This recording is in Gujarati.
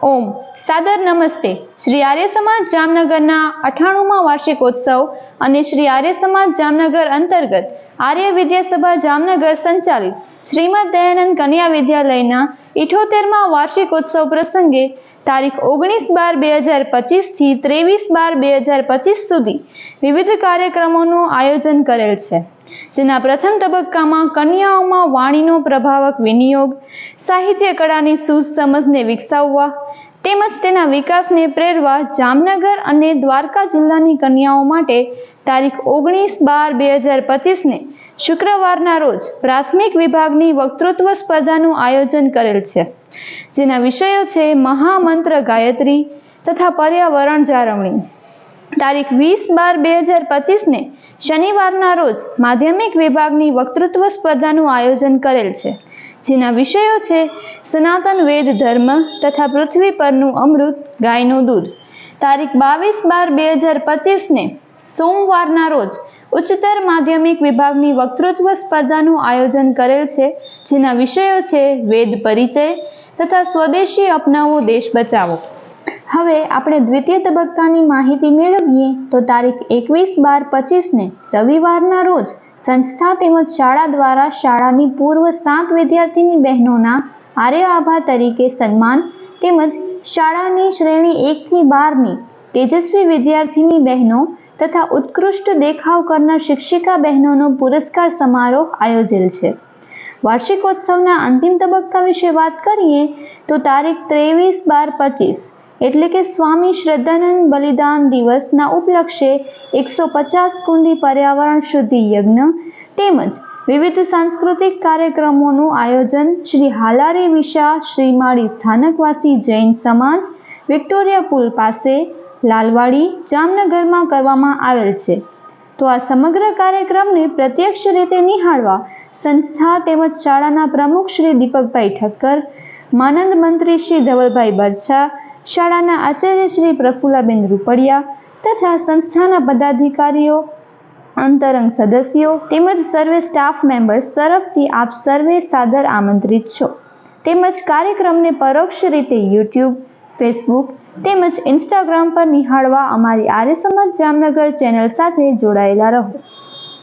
ઓમ સાદર નમસ્તે. શ્રી આર્ય સમાજ જામનગરના 98મા વાર્ષિકોત્સવ અને શ્રી આર્ય સમાજ જામનગર અંતર્ગત આર્ય વિદ્યાસભા જામનગર સંચાલિત શ્રીમદ દયાનંદ કન્યા વિદ્યાલયના 78મા વાર્ષિકોત્સવ પ્રસંગે તારીખ 19/12/2025 થી 23/12/2025 સુધી વિવિધ કાર્યક્રમોનું આયોજન કરેલ છે, જેના પ્રથમ તબક્કામાં કન્યાઓમાં વાણીનો પ્રભાવક વિનિયોગ, સાહિત્ય કળાની સૂઝ સમજને વિકસાવવા તેમજ તેના વિકાસને પ્રેરવા જામનગર અને દ્વારકા જિલ્લાની કન્યાઓ માટે તારીખ 19/12/2025 ને શુક્રવારના રોજ પ્રાથમિક વિભાગની વક્તૃત્વ સ્પર્ધાનું આયોજન કરેલ છે, જેના વિષયો છે મહામંત્ર ગાયત્રી તથા પર્યાવરણ જાળવણી. તારીખ 20/12/2025 ને શનિવારના રોજ માધ્યમિક વિભાગની વક્તૃત્વ સ્પર્ધાનું આયોજન કરેલ છે, જેના વિષયો છે સનાતન વેદ ધર્મ તથા પૃથ્વી પરનું અમૃત ગાયનું દૂધ. તારીખ 22/12/2025 ને સોમવારના રોજ ઉચ્ચતર માધ્યમિક વિભાગની વક્તૃત્વ સ્પર્ધાનું આયોજન કરેલ છે, જેના વિષયો છે વેદ પરિચય તથા સ્વદેશી અપનાવો દેશ બચાવો. હવે આપણે દ્વિતીય તબક્કાની માહિતી મેળવીએ તો તારીખ 21/12/25 ને રવિવારના રોજ સંસ્થા તેમજ શાળા દ્વારા શાળાની પૂર્વ 7 વિદ્યાર્થીની બહેનોના આર્ય આભા તરીકે સન્માન તેમજ શાળાની શ્રેણી 1 થી 12ની તેજસ્વી વિદ્યાર્થીની બહેનો તથા ઉત્કૃષ્ટ દેખાવ કરનાર શિક્ષિકા બહેનોનો પુરસ્કાર સમારોહ આયોજેલ છે. વાર્ષિકોત્સવના અંતિમ તબક્કા વિશે વાત કરીએ તો તારીખ 23/12/25 એટલે કે સ્વામી શ્રદ્ધાનંદ બલિદાન દિવસના ઉપલક્ષે 150 કુંડી પર્યાવરણ શુદ્ધિ યજ્ઞ તેમજ વિવિધ સાંસ્કૃતિક કાર્યક્રમોનું આયોજન શ્રી હાલારી વિશા શ્રીમાળી સ્થાનકવાસી જૈન સમાજ વિક્ટોરિયા પુલ પાસે લાલવાડી જામનગરમાં કરવામાં આવેલ છે. તો આ સમગ્ર કાર્યક્રમને પ્રત્યક્ષ રીતે નિહાળવા સંસ્થા તેમજ શાળાના પ્રમુખ શ્રી દીપકભાઈ ઠક્કર, માનંદ મંત્રી શ્રી ધવલભાઈ બરછા, શાળાના આચાર્ય શ્રી પ્રફુલ્લાબેન રૂપડિયા તથા સંસ્થાના પદાધિકારીઓ, અંતરંગ સદસ્યો તેમજ સર્વે સ્ટાફ મેમ્બર્સ તરફથી આપ સર્વે સાદર આમંત્રિત છો. તેમજ કાર્યક્રમને પરોક્ષ રીતે યુટ્યુબ, ફેસબુક તેમજ ઇન્સ્ટાગ્રામ પર નિહાળવા અમારી આર્ય સમાજ જામનગર ચેનલ સાથે જોડાયેલા રહો.